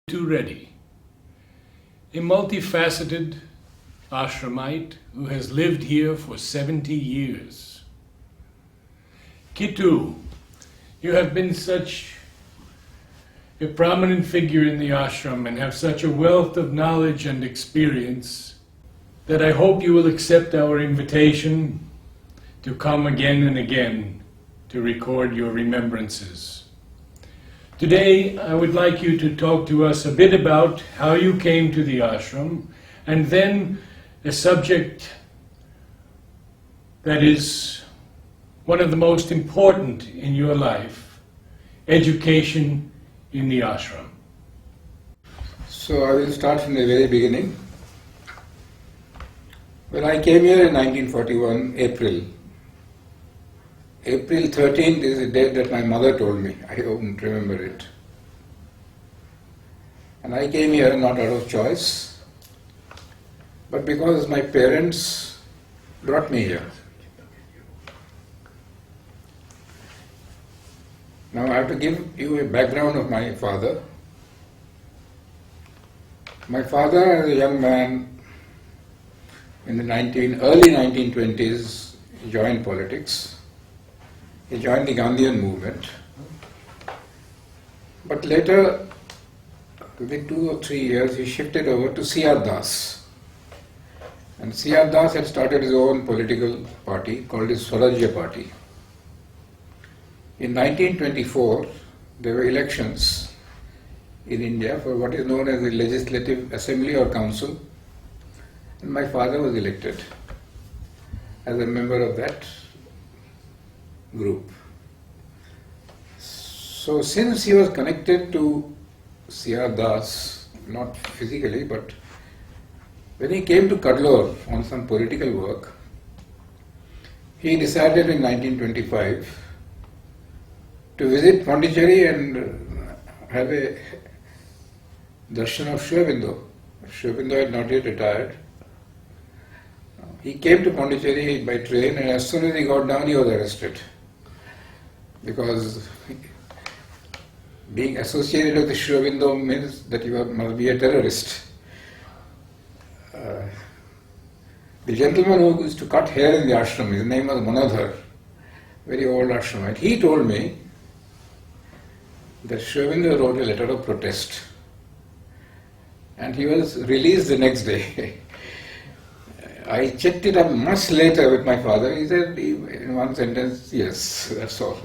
Kittu Reddy, a multifaceted ashramite who has lived here for 70 years. Kittu, you have been such a prominent figure in the ashram and have such a wealth of knowledge and experience that I hope you will accept our invitation to come again and again to record your remembrances. Today, I would like you to talk to us a bit about how you came to the ashram, and then a subject that is one of the most important in your life, education in the ashram. So I will start from the very beginning. When I came here in 1941, April 13th is the date that my mother told me. I don't remember it. And I came here not out of choice, but because my parents brought me here. Now I have to give you a background of my father. My father, as a young man in the early 1920s, joined politics. He joined the Gandhian movement. But later, within 2 or 3 years, he shifted over to Sri Das. And Sri Das had started his own political party called his Swarajya Party. In 1924, there were elections in India for what is known as the Legislative Assembly or Council. And my father was elected as a member of that group. So since he was connected to Sri Das, not physically, but when he came to Cuddalore on some political work, he decided in 1925 to visit Pondicherry and have a darshan of Sri Aurobindo. Sri Aurobindo had not yet retired. He came to Pondicherry by train, and as soon as he got down, he was arrested. Because being associated with the Sri Aurobindo means that you must be a terrorist. The gentleman who used to cut hair in the ashram, his name was Manodhar, very old ashramite. He told me that Sri Aurobindo wrote a letter of protest, and he was released the next day. I checked it up much later with my father. He said in one sentence, yes, that's all.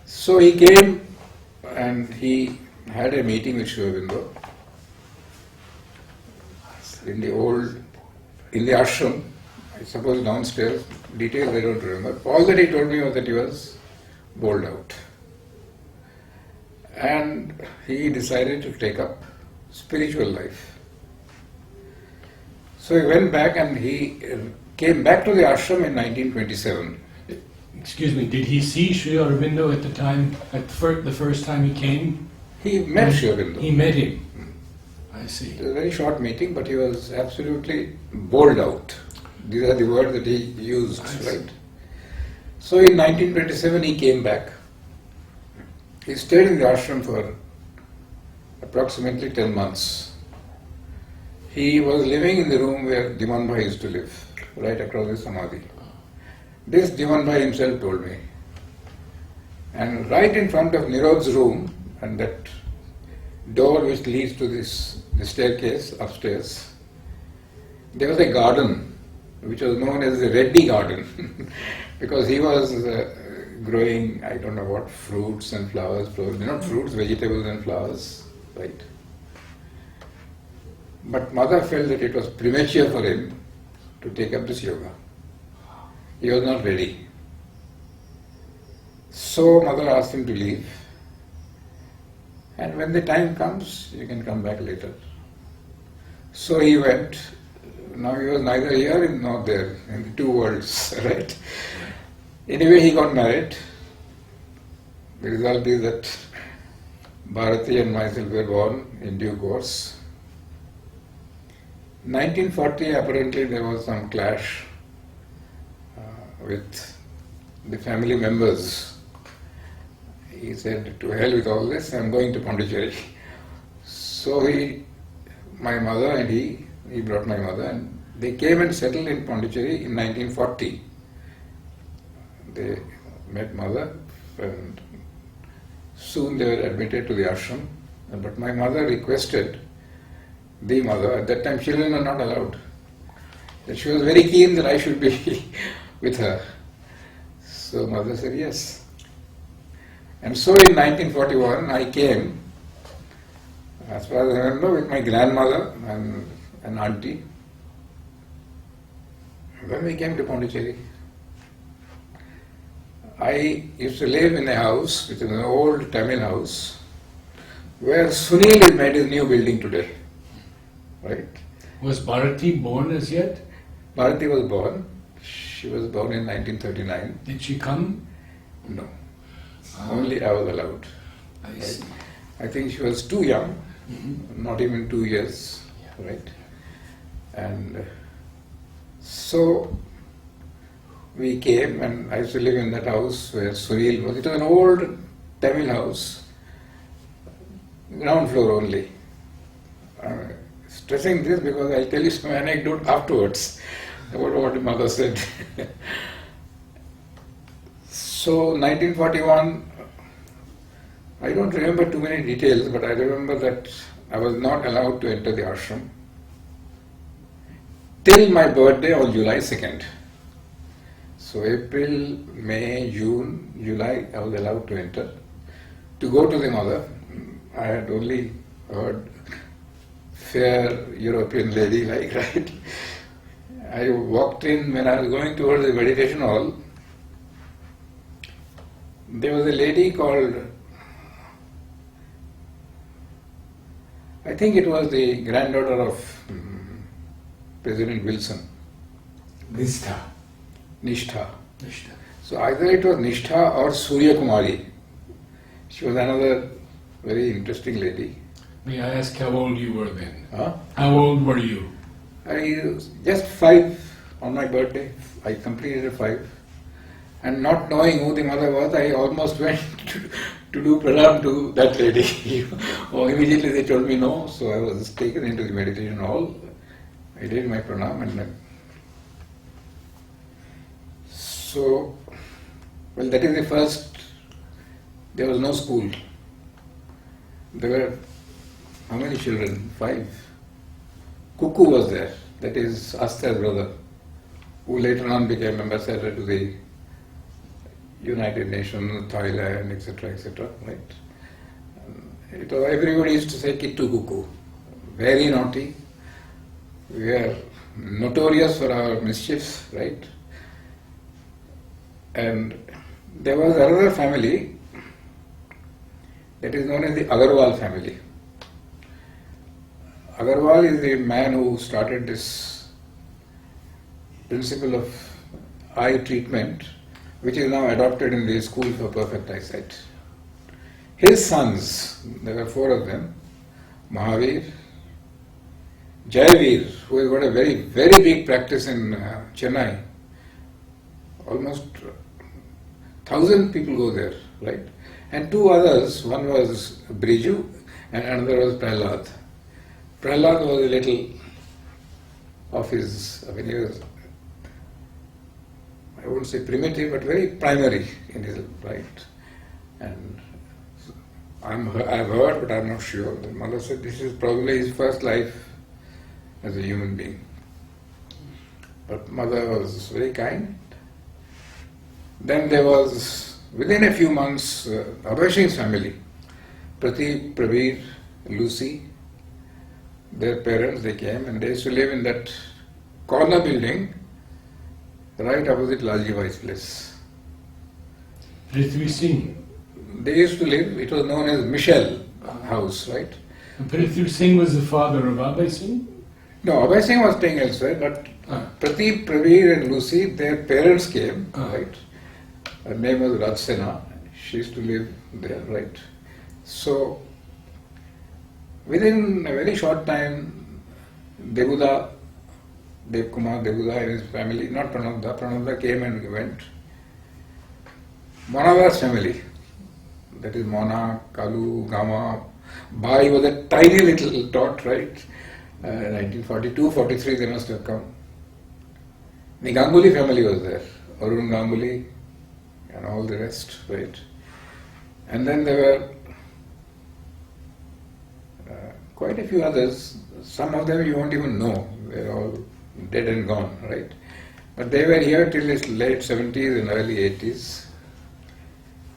So he came and he had a meeting with Sri Aurobindo in the ashram, I suppose downstairs. Details I don't remember. All that he told me was that he was bowled out. And he decided to take up spiritual life. So he went back and he came back to the ashram in 1927. Excuse me, did he see Sri Aurobindo at the time, the first time he came? He met Sri Aurobindo. He met him. I see. It was a very short meeting, but he was absolutely bowled out. These are the words that he used, right? So in 1927 he came back. He stayed in the ashram for approximately 10 months. He was living in the room where Diwan Bhai used to live, right across the Samadhi. This Diwan Bhai himself told me. And right in front of Nirod's room, and that door which leads to the staircase upstairs, there was a garden which was known as the Reddy garden because he was growing, I don't know what, fruits and flowers, not fruits, vegetables and flowers, right? But mother felt that it was premature for him to take up this yoga. He was not ready. So mother asked him to leave. And when the time comes, you can come back later. So he went. Now he was neither here nor there, in the two worlds, right? Anyway, he got married. The result is that Bharati and myself were born in due course. 1940, apparently there was some clash with the family members. He said, to hell with all this, I'm going to Pondicherry. So my mother and he brought my mother, and they came and settled in Pondicherry in 1940. They met mother, and soon they were admitted to the ashram. But my mother requested the mother, at that time children were not allowed, that she was very keen that I should be with her. So mother said yes. And so in 1941 I came, as far as I remember, with my grandmother and an auntie. When we came to Pondicherry, I used to live in a house, which is an old Tamil house, where Sunil has made his new building today. Right? Was Bharati born as yet? Bharati was born. She was born in 1939. Did she come? No. Only I was allowed. I see. I think she was too young, not even 2 years, right? And so we came, and I used to live in that house where Sunil was. It was an old Tamil house, ground floor only. Stressing this because I'll tell you some anecdote afterwards about what the mother said. So 1941, I don't remember too many details, but I remember that I was not allowed to enter the ashram till my birthday on July 2nd. So April, May, June, July, I was allowed to enter. To go to the mother, I had only heard fair European lady, like, right? I walked in, when I was going towards the meditation hall, there was a lady called, I think it was the granddaughter of President Wilson. Nishtha. Nishtha. Nishtha. So either it was Nishtha or Surya Kumari. She was another very interesting lady. May I ask how old you were then? Huh? How old were you? I just 5 on my birthday. I completed 5. And not knowing who the mother was, I almost went to do pranam to that lady. Oh, immediately they told me no, so I was taken into the meditation hall. I did my pranam, and then so, well, that is the first. There was no school. There were how many children? 5. Kuku was there. That is Asta's brother, who later on became ambassador to the United Nations, Thailand, etc., right? Everybody used to say Kittu Kuku. Very naughty. We were notorious for our mischiefs, right? And there was another family that is known as the Agarwal family. Agarwal is the man who started this principle of eye treatment, which is now adopted in the School for Perfect Eyesight. His sons, there were 4 of them, Mahavir, Jayavir, who has got a very, very big practice in Chennai. Almost 1,000 people go there, right? And 2 others, one was Briju and another was Prahlad. Prahlad was a little of his, I mean, he was, I wouldn't say primitive, but very primary in his right. And I've heard, but I'm not sure. The mother said this is probably his first life as a human being. But mother was very kind. Then there was, within a few months, Abhay Singh's family, Prateep, Praveer, Lucy, their parents, they came and they used to live in that corner building right opposite Lalji Bhai's place. Prithvi Singh. They used to live, it was known as Michelle House, right? And Prithvi Singh was the father of Abhay Singh? No, Abhay Singh was staying elsewhere, but Prateep, Praveer and Lucy, their parents came, right? Her name was Rajsena. She used to live there, right? So, within a very short time, Devuda, Devkumar Devuda and his family, not Pranavda, Pranavda came and went. Monavada's family, that is Mona, Kalu, Gama, Bhai was a tiny little tot, right? 1942, 43 they must have come. The Ganguly family was there, Arun Ganguly and all the rest, right? And then there were quite a few others. Some of them you won't even know. They're all dead and gone, right? But they were here till the late 70s and early 80s.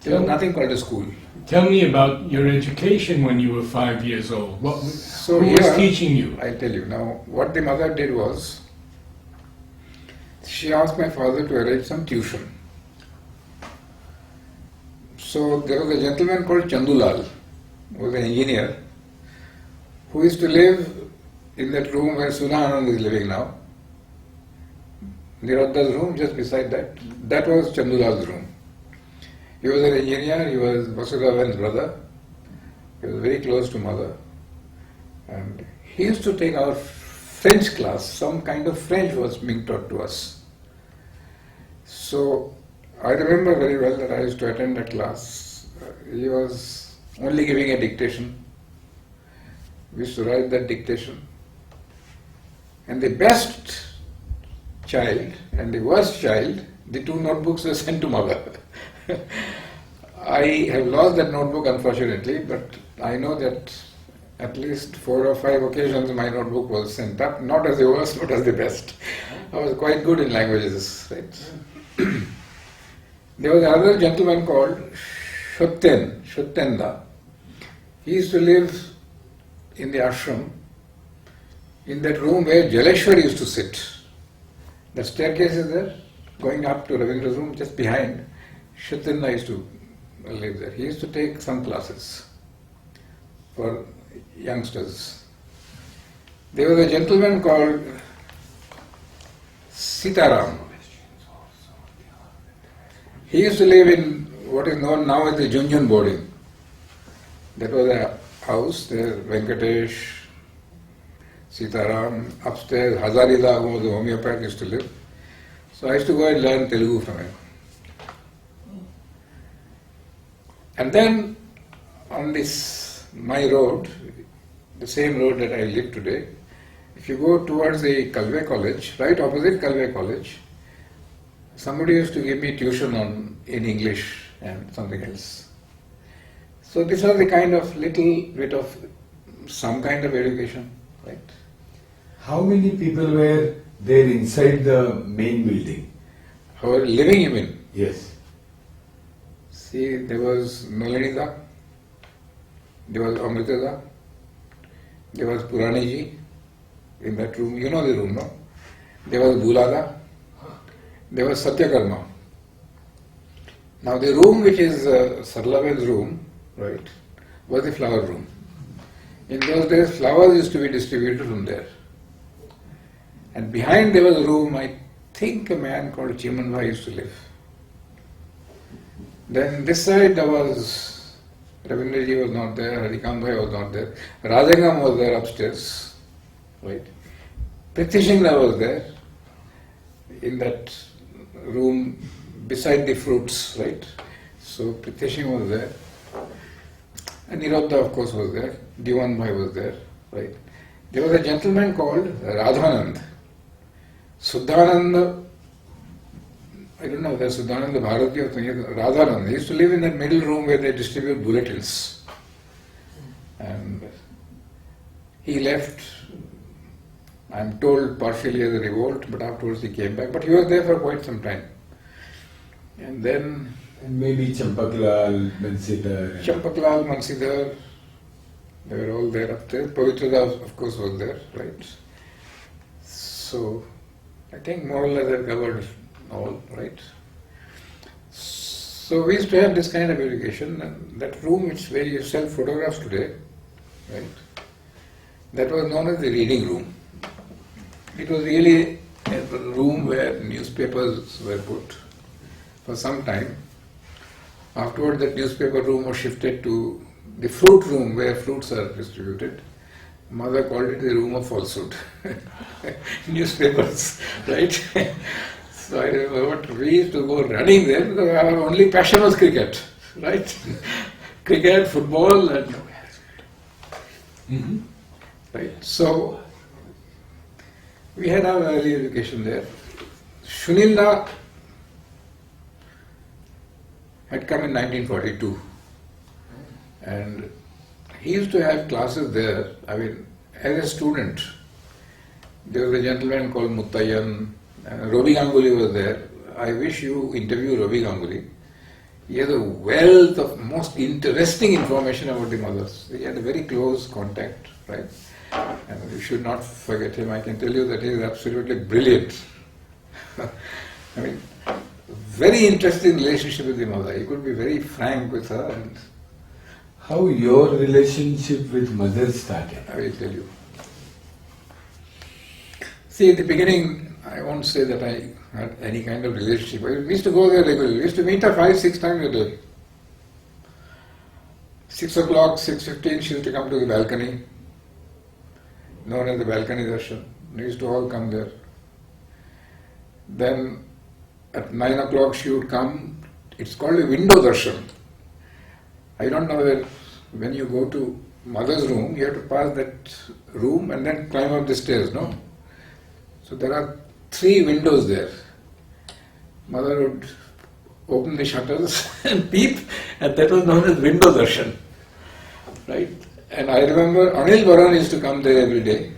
There was nothing called a school. Tell me about your education when you were 5 years old. Who here, was teaching you? I'll tell you. Now, what the mother did was, she asked my father to arrange some tuition. So there was a gentleman called Chandulal, who was an engineer, who used to live in that room where Sunanand is living now. Narad's room, just beside that. That was Chandulal's room. He was an engineer, he was Vasudevan's brother. He was very close to mother. And he used to take our French class. Some kind of French was being taught to us. So I remember very well that I used to attend that class. He was only giving a dictation. We used to write that dictation. And the best child and the worst child, the two notebooks were sent to mother. I have lost that notebook unfortunately, but I know that at least 4 or 5 occasions my notebook was sent up, not as the worst but as the best. I was quite good in languages, right? There was another gentleman called Shuttenda. He used to live in the ashram, in that room where Jaleshwar used to sit. The staircase is there, going up to Ravindra's room, just behind. Shuttenda used to live there. He used to take some classes for youngsters. There was a gentleman called Sitaram. He used to live in what is known now as the Junjun boarding. That was a house there, Venkatesh, Sitaram, upstairs, Hazarila, who was a homeopath, used to live. So I used to go and learn Telugu from him. And then on this, my road, the same road that I live today, if you go towards the Kalve College, right opposite Kalve College, somebody used to give me tuition in English and something else. So this was the kind of little bit of some kind of education, right? How many people were there inside the main building? How were living, you mean? Yes. See, there was Nalinida, there was Amritada, there was Puraniji in that room. You know the room, no? There was Bulada, there was Satyakarma. Now the room which is Sarlaven's room, right, was the flower room. In those days, flowers used to be distributed from there. And behind there was a room, I think a man called Chimanbhai used to live. Then this side there was, Ravindraji was not there, Harikambhai was not there, Rajangam was there upstairs, right. Prithishingla was there, in that room beside the fruits, right. So Prithishing was there. And Nirodha of course was there, Diwanbhai was there, right. There was a gentleman called Radhanand. Suddhananda, I don't know whether Suddhananda Bharati or something, Radhanand. He used to live in that middle room where they distribute bulletins. And he left, I'm told, partially as a revolt, but afterwards he came back. But he was there for quite some time. And then... And maybe Champaklal, Mansidhar. Champaklal, Mansidhar, they were all there up there. Pavitrada, of course, was there, right? So, I think more or less they covered all, right? So we used to have this kind of education, and that room where you sell photographs today, right? That was known as the reading room. It was really a room where newspapers were put for some time. Afterward, that newspaper room was shifted to the fruit room where fruits are distributed. Mother called it the room of falsehood. Newspapers, right? So I remember what we used to go running there because our only passion was cricket, right? Cricket, football, and Mhm. Right? So, we had our early education there. Shunilda had come in 1942, and he used to have classes there. I mean, as a student, there was a gentleman called Muttayan, and Robi Ganguly was there. I wish you interview Robi Ganguly. He has a wealth of most interesting information about the mothers. He had a very close contact, right? And you should not forget him. I can tell you that he is absolutely brilliant. I mean, very interesting relationship with the mother. He could be very frank with her, and How your relationship with mother started? I will tell you. See, at the beginning, I won't say that I had any kind of relationship. We used to go there regularly. We used to meet her 5-6 times a day. 6 o'clock, 6:15, she used to come to the balcony, known as the balcony darshan. We used to all come there. Then at 9 o'clock she would come. It's called a window darshan. I don't know whether when you go to mother's room, you have to pass that room and then climb up the stairs, no? So there are 3 windows there. Mother would open the shutters and peep, and that was known as window darshan. Right? And I remember Anil Baran used to come there every day,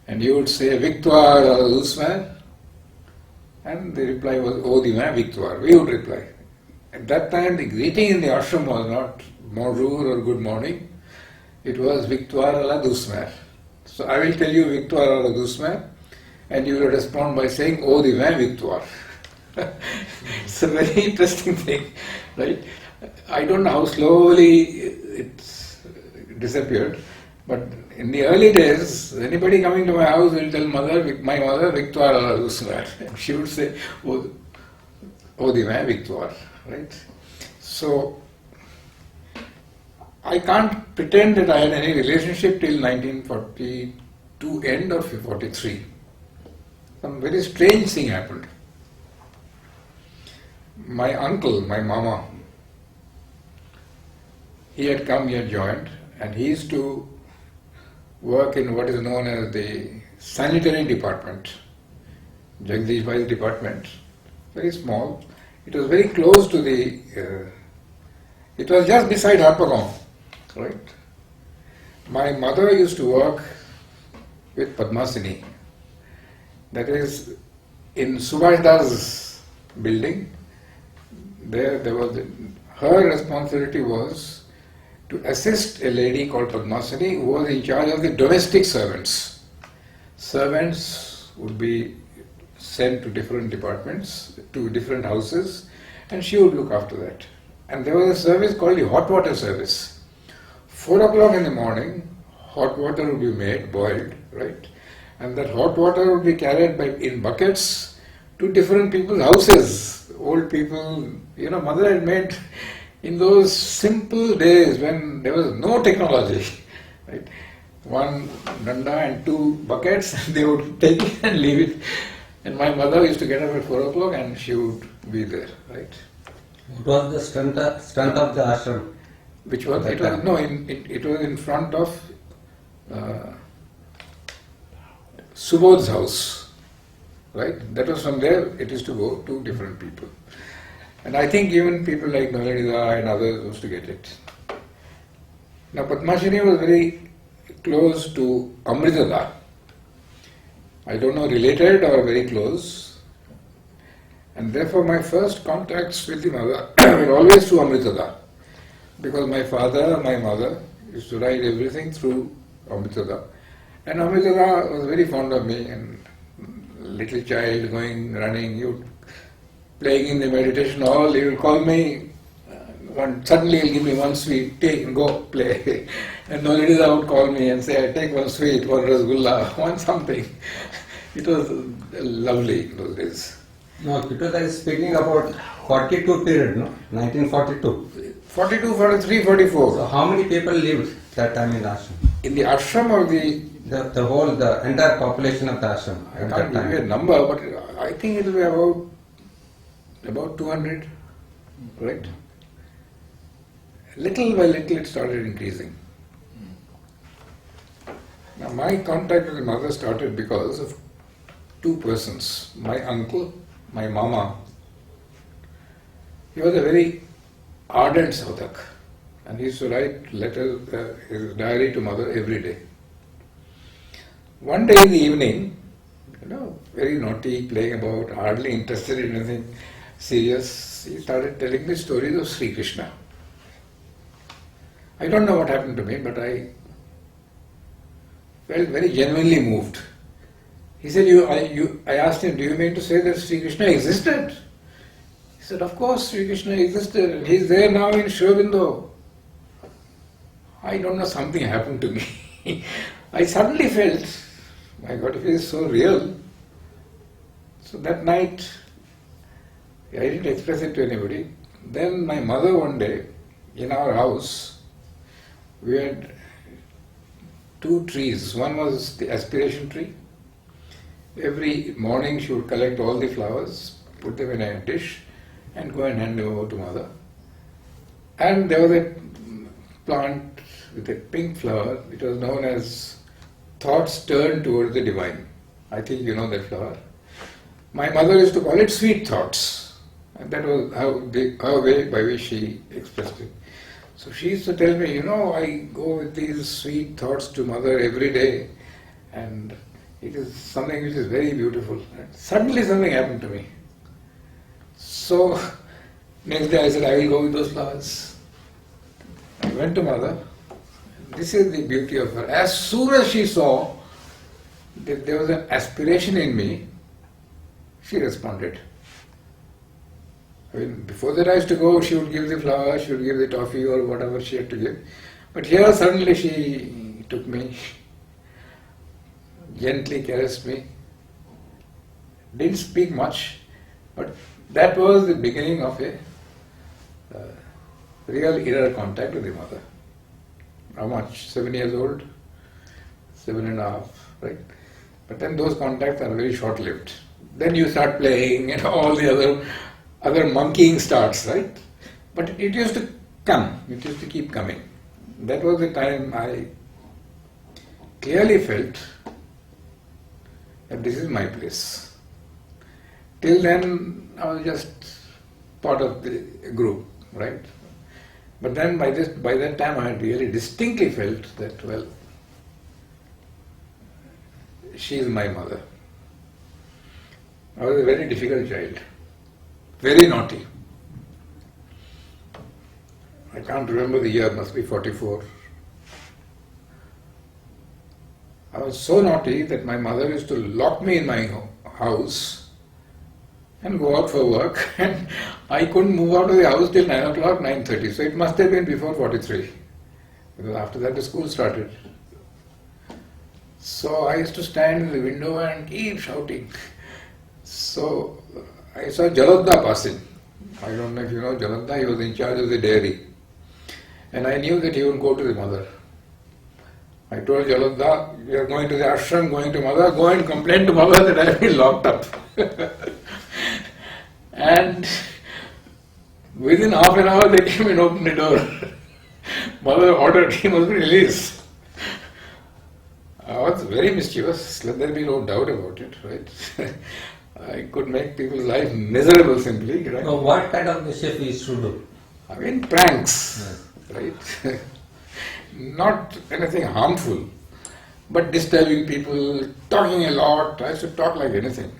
and he would say, Victoire or doucement, and the reply was, Oh, divin Victoire. We would reply. At that time, the greeting in the ashram was not bonjour or good morning. It was Victoire à la doucement. So I will tell you Victoire à la doucement, and you will respond by saying, Oh, divin Victoire. It's a very interesting thing, right? I don't know how slowly it's disappeared, but in the early days, anybody coming to my house will tell my mother, Victoire à la doucement. And she would say, Oh, divin Victoire. Right? So, I can't pretend that I had any relationship till 1942, end of 43. Some very strange thing happened. My uncle, my mama, he had come, he had joined, and he used to work in what is known as the sanitary department, Jagdish Bhai's department, very small. It was very close to the, it was just beside Harpagon, right? My mother used to work with Padmasini, that is in Subhash's building. There was, her responsibility was to assist a lady called Padmasini who was in charge of the domestic servants. Servants would be sent to different departments, to different houses, and she would look after that. And there was a service called the hot water service. 4 o'clock in the morning, hot water would be made, boiled, right? And that hot water would be carried in buckets to different people's houses. Old people, mother had made, in those simple days when there was no technology, right? 1 danda and 2 buckets, and they would take it and leave it. And my mother used to get up at 4 o'clock and she would be there, right? What was the strength of the ashram? Which was, it was in front of Subodh's house, right? That was from there it used to go to different people. And I think even people like Narad and others used to get it. Now Padmasini was very close to Amritada. I don't know, related or very close. And therefore my first contacts with the mother were always through Amritada. Because my father, my mother used to write everything through Amritada. And Amritada was very fond of me, and little child going, running, playing in the meditation hall, he will call me, suddenly he'll give me 1 sweet, take and go play. And Narad would call me and say, take 1 sweet, 1 rasgulla, 1 something. It was lovely in those days. No, Kittu Reddy is speaking about 42 period, no? 1942. 42, 43, 44. So how many people lived that time in the ashram? In the ashram or The entire population of the ashram I at can't that give you a time? number, but I think it will be about 200, right? Little by little it started increasing. Now my contact with the mother started because of two persons. My uncle, my mama. He was a very ardent Sadhak, and he used to write letters, his diary to mother every day. One day in the evening, very naughty, playing about, hardly interested in anything serious, he started telling me stories of Sri Krishna. I don't know what happened to me, but I felt very genuinely moved. He said, I asked him, do you mean to say that Sri Krishna existed? He said, of course Sri Krishna existed, and he's there now in Sri Aurobindo. I don't know, something happened to me. I suddenly felt, my God, if it is so real. So that night, I didn't express it to anybody. Then my mother one day, in our house, we had two trees. One was the aspiration tree. Every morning she would collect all the flowers, put them in a dish, and go and hand them over to mother. And there was a plant with a pink flower. It was known as Thoughts Turned Towards the Divine. I think you know that flower. My mother used to call it Sweet Thoughts. And that was her way by which she expressed it. So she used to tell me, I go with these sweet thoughts to mother every day, and it is something which is very beautiful. And suddenly something happened to me. So next day I said, I will go with those flowers. I went to mother. This is the beauty of her. As soon as she saw that there was an aspiration in me, she responded. I mean, before that I used to go, she would give the flower, she would give the toffee or whatever she had to give. But here suddenly she took me, gently caressed me, didn't speak much, but that was the beginning of a real inner contact with the mother. How much? 7 years old? 7.5, right? But then those contacts are very short-lived. Then you start playing and all the other monkeying starts, right? But it used to come, it used to keep coming. That was the time I clearly felt that this is my place. Till then, I was just part of the group, right? But then by that time I had really distinctly felt that, well, she is my mother. I was a very difficult child. Very naughty. I can't remember the year, must be 44. I was so naughty that my mother used to lock me in my house and go out for work, and I couldn't move out of the house till 9 o'clock, 9:30. So it must have been before 43, because after that the school started. So I used to stand in the window and keep shouting. So I saw Jalodda passing. I don't know if you know Jalodda, he was in charge of the dairy. And I knew that he would go to the mother. I told Jalodda, we are going to the ashram, going to mother, go and complain to mother that I have been locked up. And within half an hour they came and opened the door. Mother ordered he must be released. I was very mischievous, let there be no doubt about it, right? I could make people's life miserable simply, right? So what kind of mischief we used to do? I mean pranks, right? Not anything harmful, but disturbing people, talking a lot. I used to talk like anything.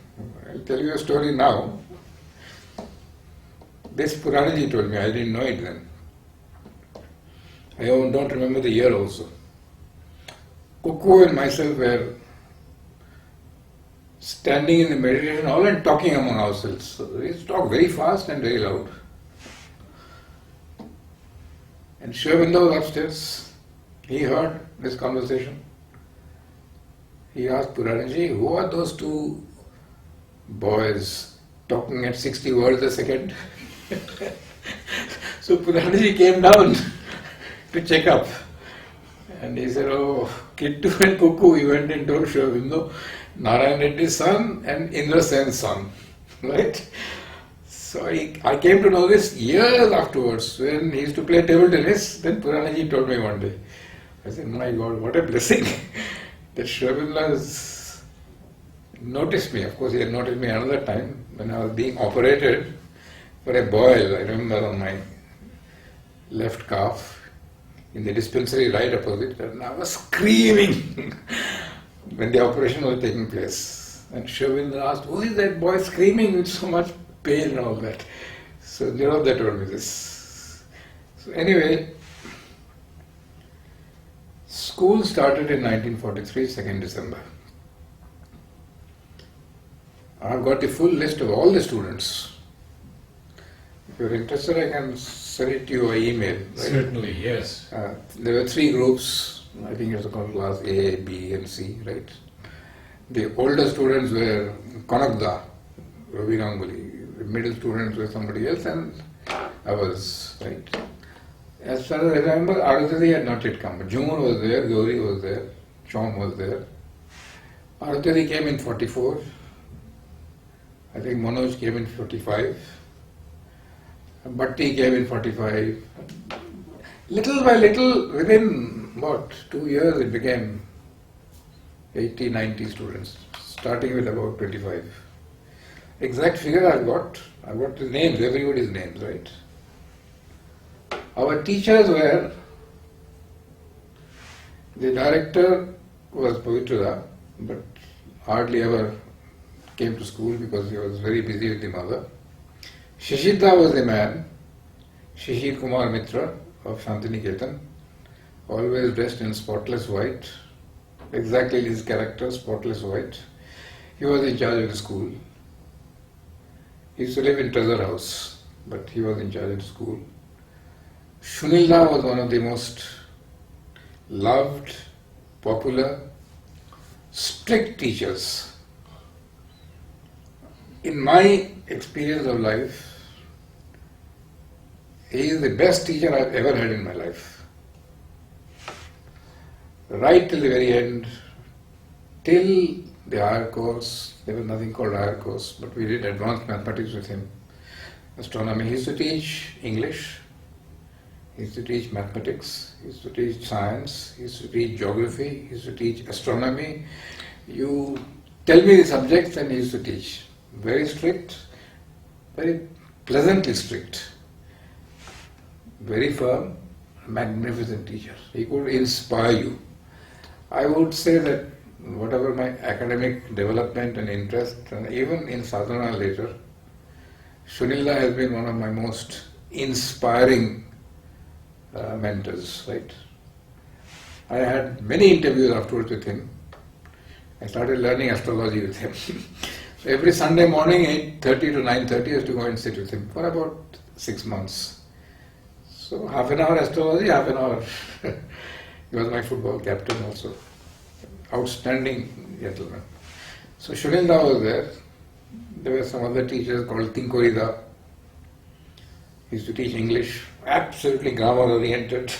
I'll tell you a story now. This Puranaji told me, I didn't know it then. I don't remember the year also. Cuckoo and myself were standing in the meditation hall and talking among ourselves. So we used to talk very fast and very loud. And Sri Aurobindo was upstairs. He heard this conversation. He asked Puranaji, who are those two boys talking at 60 words a second? So Puranaji came down to check up. And he said, oh, Kittu and Cuckoo, he went and told Sri Aurobindo, Narad Reddy's son and Indra Sen's son. Right? So I came to know this years afterwards when he used to play table tennis. Then Puranaji told me one day. I said, my God, what a blessing that Sri Aurobindo has noticed me. Of course, he had noticed me another time when I was being operated for a boil, I remember, on my left calf in the dispensary right opposite, and I was screaming when the operation was taking place. And Sri Aurobindo asked, who is that boy screaming with so much pain and all that? So they told me this. So anyway, school started in 1943, 2nd December. I've got the full list of all the students. If you're interested, I can send it to you by email. Right? Certainly, yes. There were 3 groups. I think it was called class A, B and C, right? The older students were Konakda, Ravi Ganguly. The middle students were somebody else, and I was, right? As far as I remember, Arutari had not yet come. Jumur was there, Gauri was there, Chom was there. Arutari came in 44. I think Manoj came in 45. Bhatti came in 45. Little by little, within what, 2 years, it became 80, 90 students, starting with about 25. Exact figure I've got the names, everybody's names, right? Our teachers were, the director was Pavitra, but hardly ever came to school because he was very busy with the mother. Shishida was the man, Shishir Kumar Mitra of Shantiniketan, always dressed in spotless white, exactly his character, spotless white. He was in charge of the school. He used to live in Treasure House, but he was in charge of the school. Shunilda was one of the most loved, popular, strict teachers. In my experience of life, he is the best teacher I've ever had in my life. Right till the very end, till the higher course, there was nothing called higher course, but we did advanced mathematics with him. Astronomy. He used to teach English, he used to teach mathematics, he used to teach science, he used to teach geography, he used to teach astronomy. You tell me the subjects and he used to teach. Very strict, very pleasantly strict, very firm, magnificent teacher. He could inspire you. I would say that whatever my academic development and interest, and even in sadhana later, Shunilda has been one of my most inspiring mentors, right? I had many interviews afterwards with him. I started learning astrology with him. So every Sunday morning, 8:30 to 9:30, I used to go and sit with him for about 6 months. So half an hour astrology, half an hour. He was my football captain also. Outstanding gentleman. So Shunilda was there. There were some other teachers called Tinkorida. He used to teach English, absolutely grammar oriented,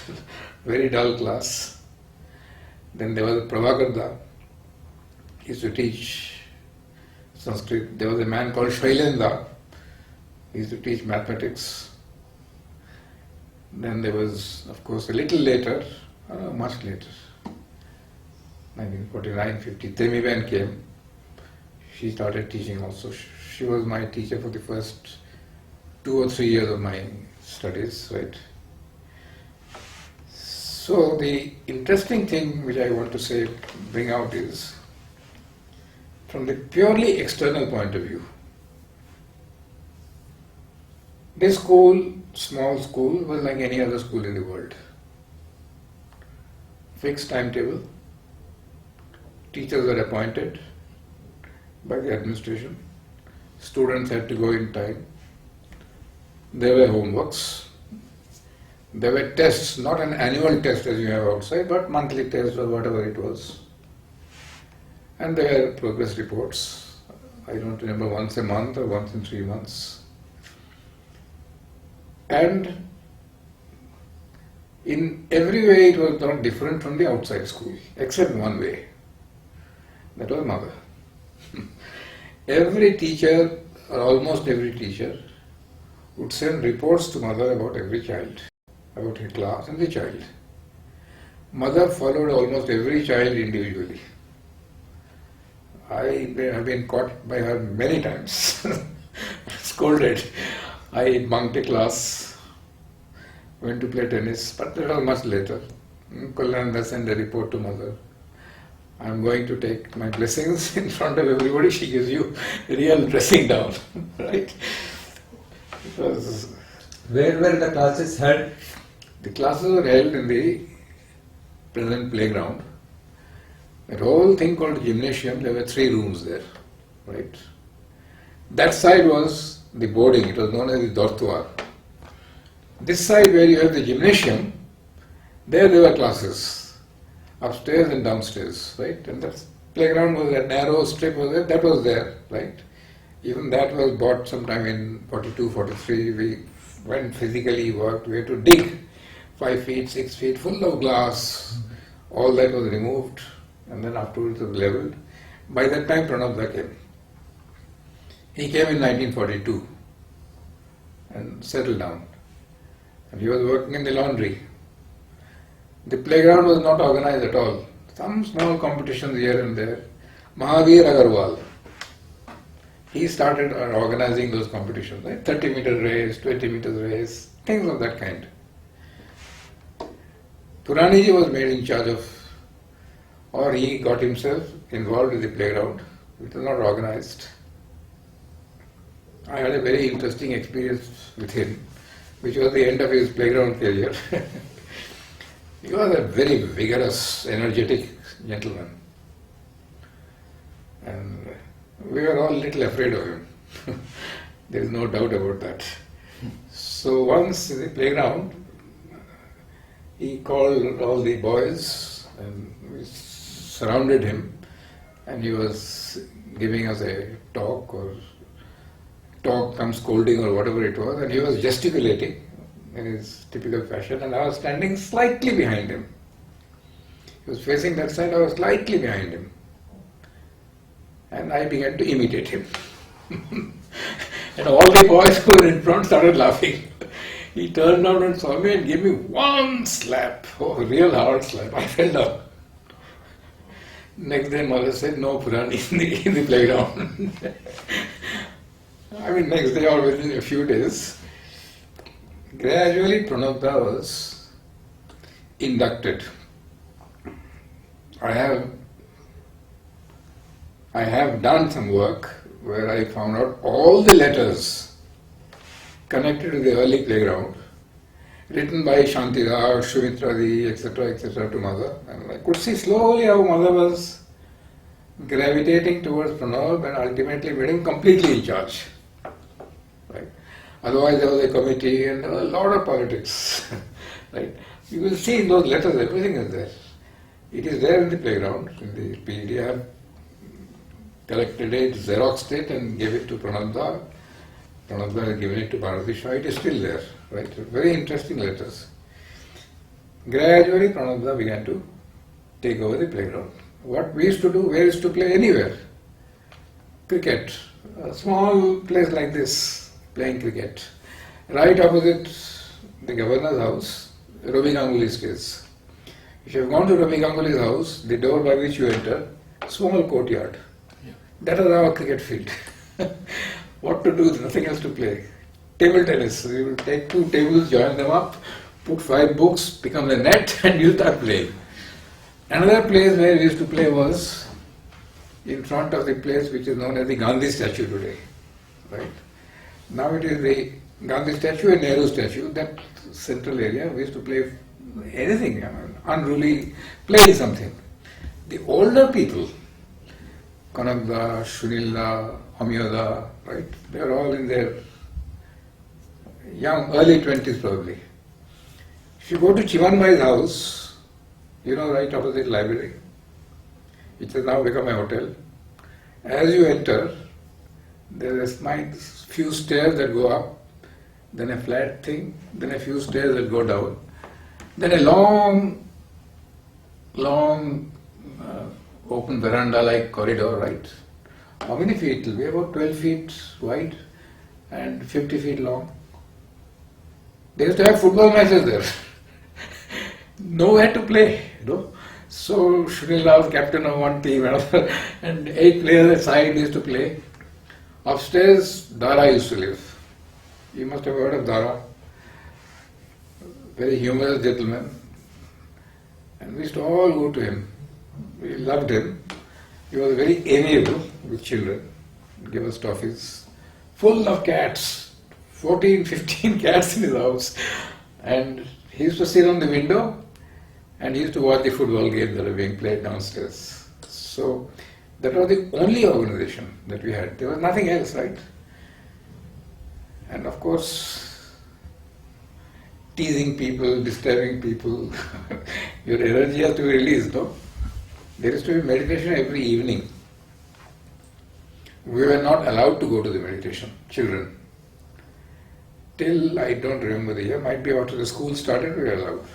very dull class. Then there was Prabhakarda. He used to teach Sanskrit. There was a man called Shailendra. He used to teach mathematics. Then there was, of course, a little later, much later, 1949, 50, Temiben came. She started teaching also. She was my teacher for the first 2 or 3 years of my studies, right? So the interesting thing which I want to say, bring out is, from the purely external point of view, this school, small school, was like any other school in the world. Fixed timetable, teachers were appointed by the administration, students had to go in time, there were homeworks, there were tests, not an annual test as you have outside, but monthly tests or whatever it was. And there were progress reports. I don't remember, once a month or once in 3 months. And in every way it was not different from the outside school, except one way. That was mother. Every teacher, or almost every teacher, would send reports to mother about every child, about her class and the child. Mother followed almost every child individually. I have been caught by her many times, scolded. I bunked a class, went to play tennis, but that was much later. Kulnanda sent a report to mother. I'm going to take my blessings in front of everybody. She gives you real dressing down, right? Because Where were the classes held? the classes were held in the present playground. That whole thing called gymnasium, there were 3 rooms there, right? That side was the boarding, it was known as the dortoir. This side where you have the gymnasium, there were classes, upstairs and downstairs, right? And that playground was a narrow strip was there, that was there, right? Even that was bought sometime in 42, 43. We went physically worked, we had to dig 5 feet, 6 feet, full of glass. All that was removed and then afterwards it was leveled. By that time Pranabda came. He came in 1942 and settled down. And he was working in the laundry. The playground was not organized at all. Some small competitions here and there. Mahavir Agarwal, he started organizing those competitions, right? 30-meter race, 20-meter race, things of that kind. Puraniji was made in charge of, or he got himself involved in the playground. It was not organized. I had a very interesting experience with him, which was the end of his playground career. He was a very vigorous, energetic gentleman. And we were all a little afraid of him. There is no doubt about that. So once in the playground, he called all the boys and we surrounded him and he was giving us a talk or come scolding or whatever it was, and he was gesticulating in his typical fashion and I was standing slightly behind him. He was facing that side, I was slightly behind him. And I began to imitate him. And all the boys who were in front started laughing. He turned around and saw me and gave me one slap, a real hard slap. I fell down. Next day mother said, no Purani in the playground. I mean, next day or within a few days, gradually Pranabda was inducted. I have done some work where I found out all the letters connected to the early playground, written by Shantida, Shumitradi, etc. to mother. And I could see slowly how mother was gravitating towards Pranab and ultimately made him completely in charge. Right? Otherwise there was a committee and there was a lot of politics. Right? You will see in those letters, everything is there. It is there in the playground, in the PD. I have collected it, xeroxed it and gave it to Pranabda. Pranabda has given it to Bharati Shah. It is still there, right? Very interesting letters. Gradually Pranabda began to take over the playground. What we used to do, where used to play anywhere. Cricket. A small place like this, playing cricket. Right opposite the governor's house, Ravi Ganguly stays. If you have gone to Ravi Ganguly's house, the door by which you enter, small courtyard. That is our cricket field. What to do? Nothing else to play. Table tennis. You will take 2 tables, join them up, put 5 books, become the net, and you start playing. Another place where we used to play was in front of the place which is known as the Gandhi statue today. Right? Now it is the Gandhi statue and Nehru statue. That central area we used to play anything, unruly, playing something. The older people, Kanakda, Shunilda, Amyada, right? They are all in their young, early 20s probably. If you go to Chivanbai's house, right opposite library, it has now become a hotel. As you enter, there is nice few stairs that go up, then a flat thing, then a few stairs that go down, then a long open veranda-like corridor, right? How many feet? It will be about 12 feet wide and 50 feet long. They used to have football matches there. Nowhere to play, So Srinila was captain of one team and 8 players aside used to play. Upstairs, Dara used to live. You must have heard of Dara. Very humorous gentleman. And we used to all go to him. We loved him. He was very amiable with children. Gave us toffees. Full of cats. 14, 15 cats in his house. And he used to sit on the window and he used to watch the football games that were being played downstairs. So that was the only organization that we had. There was nothing else, right? And of course, teasing people, disturbing people, your energy has to be released, no? There used to be meditation every evening. We were not allowed to go to the meditation, children. Till I don't remember the year, might be after the school started, we were allowed.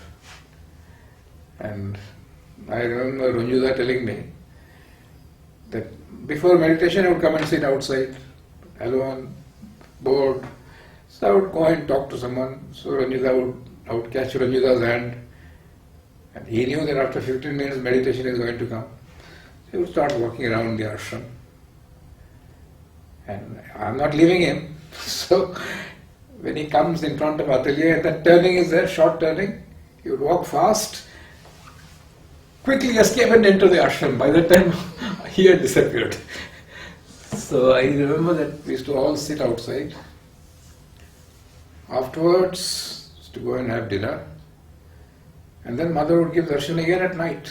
And I remember Ranjuda telling me that before meditation I would come and sit outside, alone, bored. So I would go and talk to someone. So I would catch Ranjuda's hand. And he knew that after 15 minutes meditation is going to come. So he would start walking around the ashram. And I'm not leaving him. So when he comes in front of atelier, that turning is there, short turning. He would walk fast, quickly escape and enter the ashram. By that time, he had disappeared. So I remember that we used to all sit outside. Afterwards, to go and have dinner. And then mother would give darshan again at night.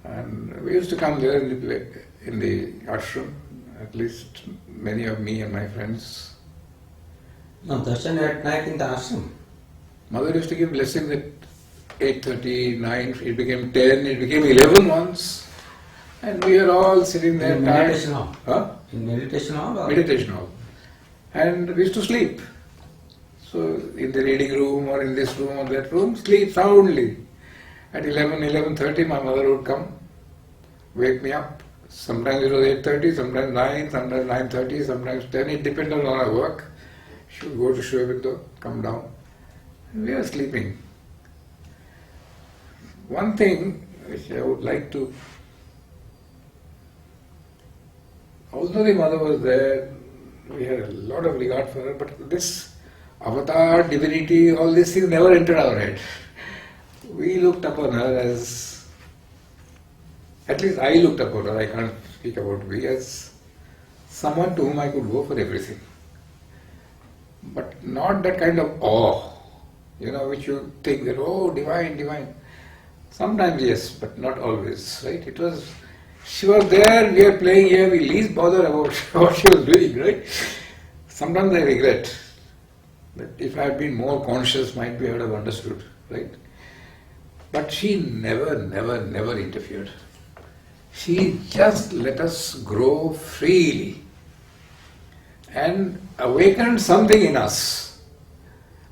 And we used to come there in the ashram, at least many of me and my friends. No, darshan at night in the ashram. Mother used to give blessings at 8:30, 9, it became 10, it became 11 once. And we were all sitting there. In meditation hall? Huh? In meditation hall? Or? Meditation hall. And we used to sleep. So in the reading room or in this room or that room, sleep soundly. At 11, 11:30 my mother would come, wake me up. Sometimes it was 8:30, sometimes 9, sometimes 9:30, sometimes 10. It depended on her work. She would go to Sri Aurobindo, come down. And we were sleeping. One thing which I would like to, although the mother was there, we had a lot of regard for her, but this avatar, divinity, all these things never entered our head. We looked upon her as, at least I looked upon her, I can't speak about we, as someone to whom I could go for everything. But not that kind of awe, which you think that, oh, divine, divine. Sometimes yes, but not always, right? It was, she was there, we are playing here, we least bother about what she was doing, right? Sometimes I regret that if I had been more conscious, might be I would have understood, right? But she never interfered. She just let us grow freely and awakened something in us,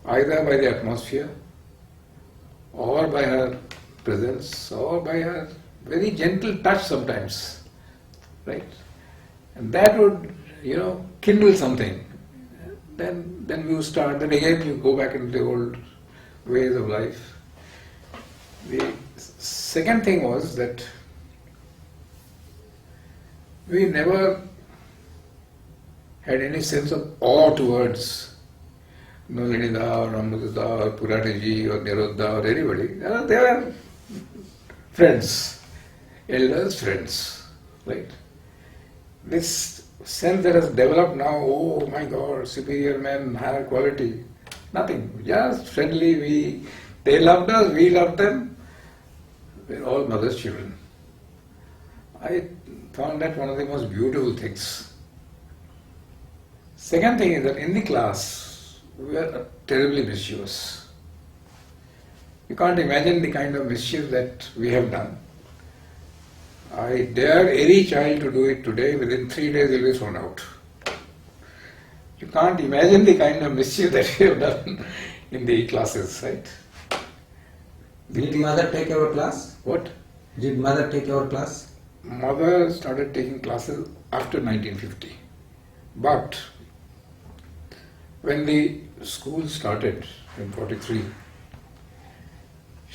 either by the atmosphere or by her presence or by her very gentle touch sometimes, right? And that would, kindle something. Then you start, then again you go back into the old ways of life. The second thing was that we never had any sense of awe towards Nalinida or Amrita or Puranaji or Nirodha or anybody. They were friends, elders, friends, right? This sense that has developed now, oh my God, superior men, higher quality, nothing, just friendly, they loved us, we loved them, we're all mother's children. I found that one of the most beautiful things. Second thing is that in the class, we were terribly mischievous. You can't imagine the kind of mischief that we have done. I dare any child to do it today, within 3 days he will be thrown out. You can't imagine the kind of mischief that we have done in the classes, right? Did mother take your class? What? Did mother take your class? Mother started taking classes after 1950. But when the school started in 43,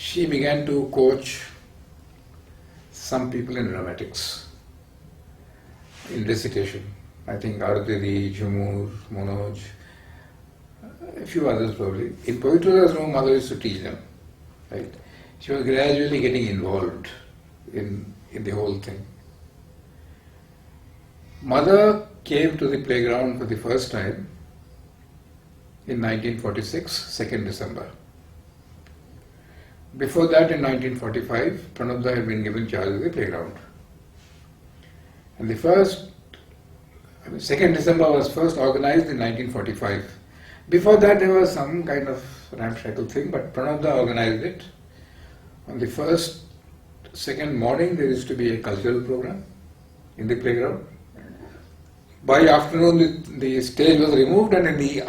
she began to coach some people in dramatics, in recitation. I think Ardidi, Jumur, Manoj, a few others probably. In Pavitura's room, mother used to teach them. Right? She was gradually getting involved in the whole thing. Mother came to the playground for the first time in 1946, 2nd December. Before that, in 1945, Pranabda had been given charge of the playground. And the 2nd December was first organized in 1945. Before that, there was some kind of ramshackle thing, but Pranabda organized it. On the second morning, there used to be a cultural program in the playground. By afternoon, the stage was removed, and in the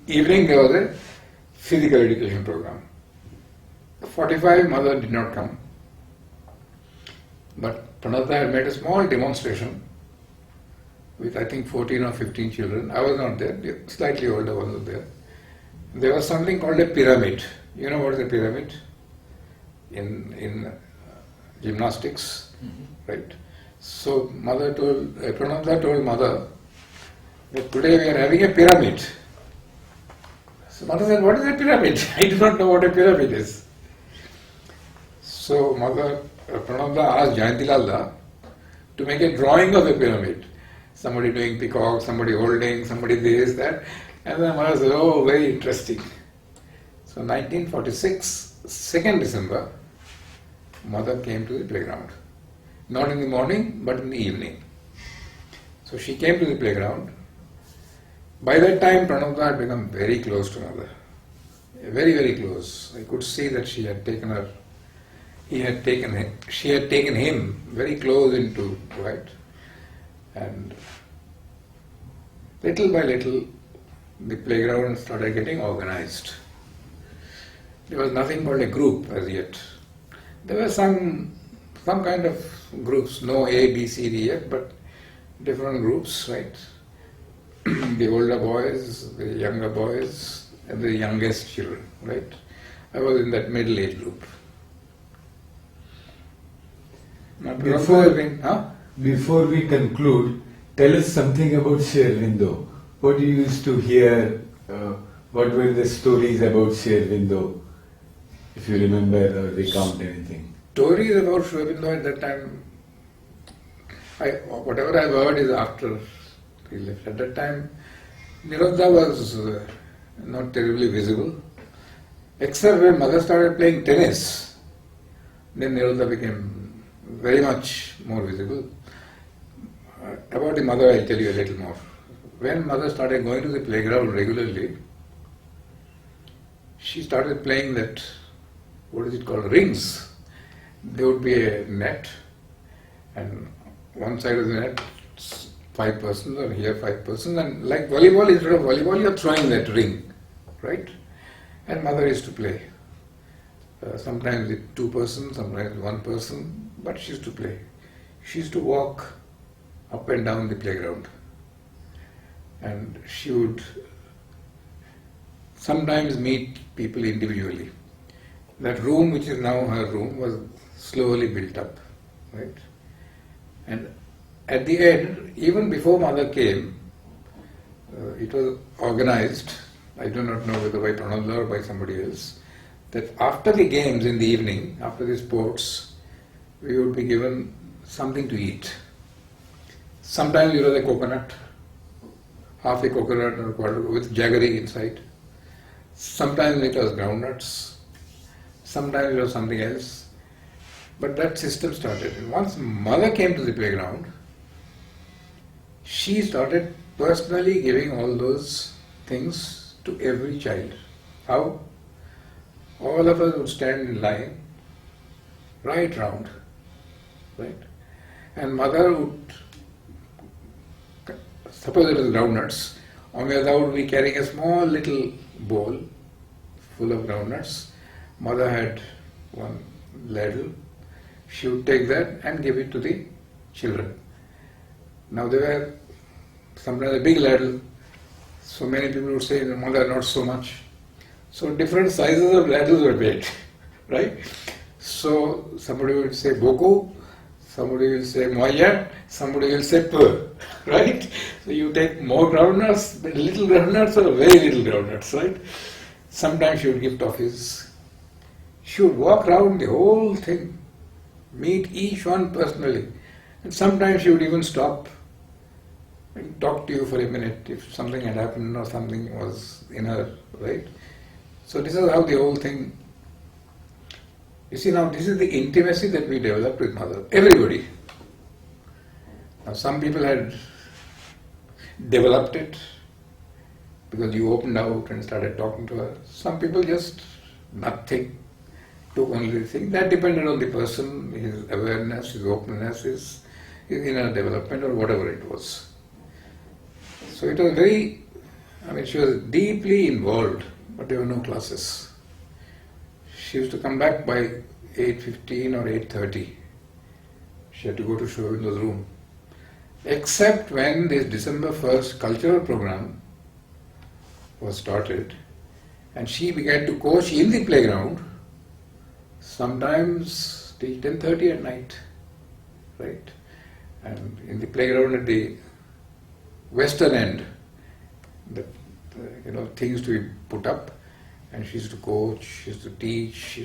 evening, there was a physical education program. 45, mother did not come. But Pranabda had made a small demonstration with, I think, 14 or 15 children. I was not there, the slightly older ones were there. There was something called a pyramid. You know what is a pyramid? In gymnastics, right? So Pranabda told mother that today we are having a pyramid. So mother said, what is a pyramid? I do not know what a pyramid is. So Pranabda asked Jayantilal to make a drawing of a pyramid. Somebody doing peacock, somebody holding, somebody this, that. And then mother said, oh, very interesting. So 1946, 2nd December, mother came to the playground. Not in the morning, but in the evening. So she came to the playground. By that time, Pranabda had become very close to mother. Very, very close. I could see that she had taken him very close into, right? And little by little, the playground started getting organized. There was nothing called a group as yet. There were some kind of groups, no A, B, C, D yet, but different groups, right? The older boys, the younger boys, and the youngest children, right? I was in that middle age group. Before we conclude, tell us something about Sri Aurobindo. What you used to hear, what were the stories about Sri Aurobindo, if you remember or recount anything? Stories about Sri Aurobindo at that time, whatever I've heard is after he left. At that time, Nirodha was not terribly visible, except when mother started playing tennis. Then Nirodha became very much more visible. About the mother, I'll tell you a little more. When mother started going to the playground regularly, she started playing that, what is it called, rings. There would be a net, and one side of the net, 5 persons, and here 5 persons, and like volleyball, instead of volleyball, you're throwing that ring, right? And mother used to play. Sometimes with 2 persons, sometimes 1 person, but she used to play. She used to walk up and down the playground, and she would sometimes meet people individually. That room, which is now her room, was slowly built up, right? And at the end, even before mother came, it was organized, I do not know whether by Pranabda or by somebody else, that after the games in the evening, after the sports, we would be given something to eat. Sometimes it was a coconut, half a coconut or a quarter with jaggery inside. Sometimes it was groundnuts. Sometimes it was something else. But that system started. And once mother came to the playground, she started personally giving all those things to every child. How? All of us would stand in line, right round, right? And mother would, suppose it was groundnuts, Amida would be carrying a small little bowl full of groundnuts. Mother had one ladle. She would take that and give it to the children. Now they were sometimes a big ladle, so many people would say, Mother, not so much. So different sizes of ladles were made, right? So somebody will say Boku, somebody will say Moya, somebody will say Pur, right? So you take more groundnuts, little groundnuts, or very little groundnuts, right? Sometimes she would give toffees. She would walk around the whole thing, meet each one personally. And sometimes she would even stop and talk to you for a minute if something had happened or something was in her, right? So this is how the whole thing. You see, now this is the intimacy that we developed with Mother. Everybody. Now some people had developed it because you opened out and started talking to her. Some people just nothing, took only the thing. That depended on the person, his awareness, his openness, his inner development or whatever it was. So it was very, she was deeply involved, but there were no classes. She used to come back by 8:15 or 8:30. She had to go to Sri Aurobindo's room. Except when this December 1st cultural program was started and she began to coach in the playground, sometimes till 10:30 at night, right? And in the playground at the western end, things to be put up, and she used to coach, she used to teach,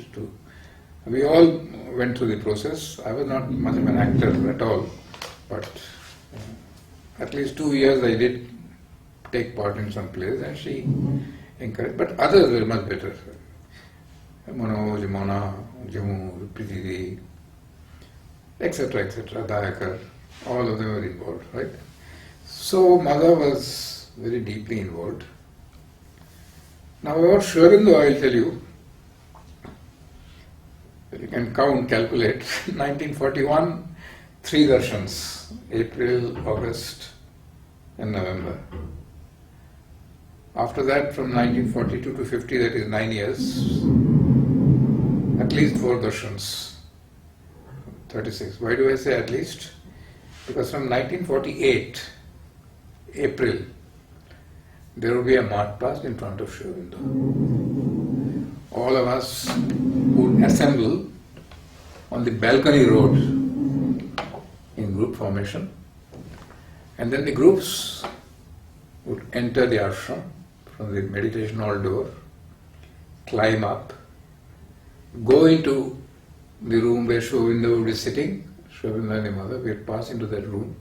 we all went through the process. I was not much of an actor at all, but at least 2 years I did take part in some plays, and she encouraged, but others were much better. Manoj, Mona, Jamu, Pritidi, etc., Dayakar, all of them were involved, right? So Mother was very deeply involved. Now about Sri Aurobindo, I will tell you, you can calculate, 1941, 3 darshans, April, August and November. After that, from 1942 to 50, that is 9 years, at least 4 darshans, 36. Why do I say at least? Because from 1948, April, there will be a march past in front of Sri Aurobindo. All of us would assemble on the balcony road in group formation, and then the groups would enter the ashram from the meditation hall door, climb up, go into the room where Sri Aurobindo would be sitting. Sri Aurobindo and the Mother would pass into that room.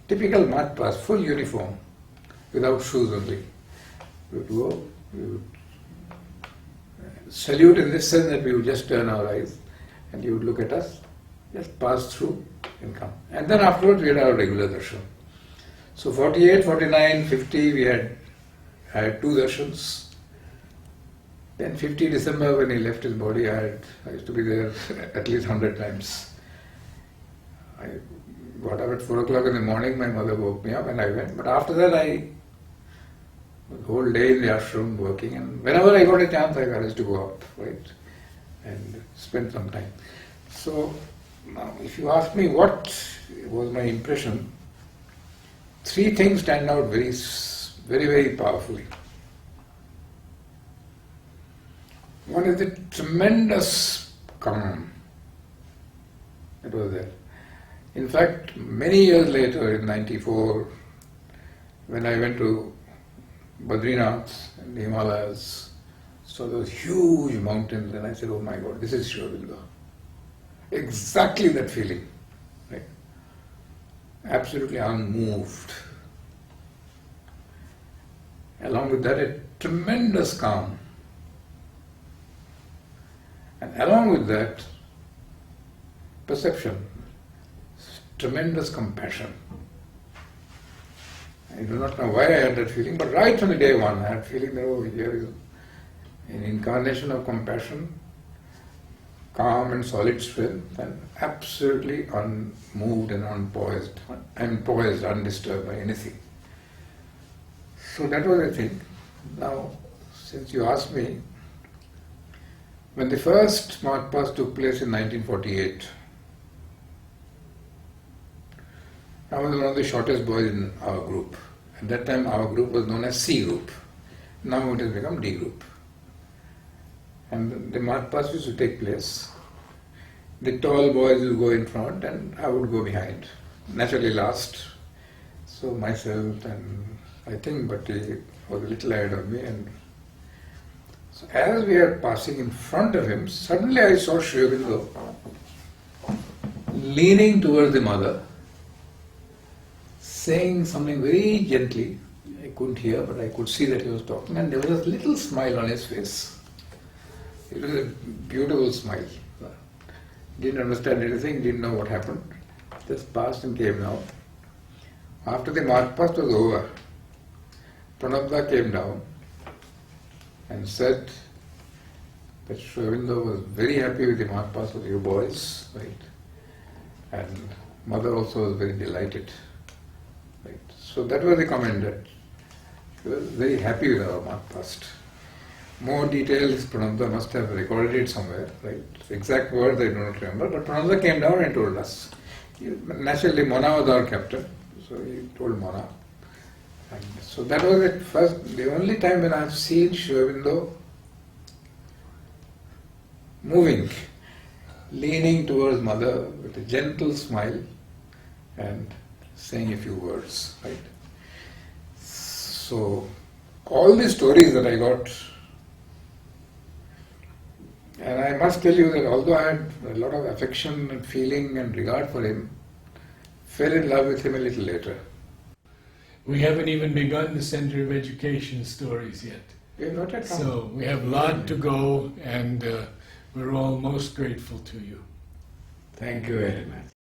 Typical march past, full uniform, without shoes only. We would go, we would salute in this sense that we would just turn our eyes and you would look at us, just pass through and come. And then afterwards we had our regular darshan. So 48, 49, 50 we had 2 darshans. Then 50 December when he left his body, I used to be there at least 100 times. I got up at 4 o'clock in the morning, my mother woke me up and I went. But after that I was the whole day in the ashram working, and whenever I got a chance I used to go up, right, and spend some time. So now if you ask me what was my impression, 3 things stand out very, very powerfully. One is the tremendous calm that was there. In fact, many years later, in 94, when I went to Badrinath in the Himalayas, saw those huge mountains, and I said, oh my God, this is Sri Aurobindo. Exactly that feeling, right? Absolutely unmoved. Along with that, a tremendous calm. And along with that, perception, tremendous compassion. I do not know why I had that feeling, but right from the day one, I had a feeling that, oh, here is an incarnation of compassion, calm and solid strength, and absolutely unmoved and unpoised, undisturbed by anything. So that was the thing. Now, since you asked me, when the first March Past took place in 1948, I was one of the shortest boys in our group. At that time our group was known as C group. Now it has become D group. And the march past used to take place. The tall boys would go in front and I would go behind, naturally last. So myself and I think Bhatti was a little ahead of me, and so as we are passing in front of him, suddenly I saw Sri Aurobindo leaning towards the mother, saying something very gently. I couldn't hear, but I could see that he was talking, and there was a little smile on his face. It was a beautiful smile. Didn't understand anything, didn't know what happened. Just passed and came down. After the march past was over, Pranabda came down and said that Sri Aurobindo was very happy with the march past of you boys, right? And mother also was very delighted. Right? So that was the comment, that she was very happy with our march past. More details Pranabda must have recorded it somewhere, right? Exact words I do not remember, but Pranabda came down and told us. Naturally Mona was our captain, so he told Mona. And so that was the only time when I have seen Sri Aurobindo moving, leaning towards mother with a gentle smile and saying a few words, right? So all these stories that I got, and I must tell you that although I had a lot of affection and feeling and regard for him, fell in love with him a little later. We haven't even begun the Center of Education stories yet. We have not yet come. So we have a lot to go, and we're all most grateful to you. Thank you very much.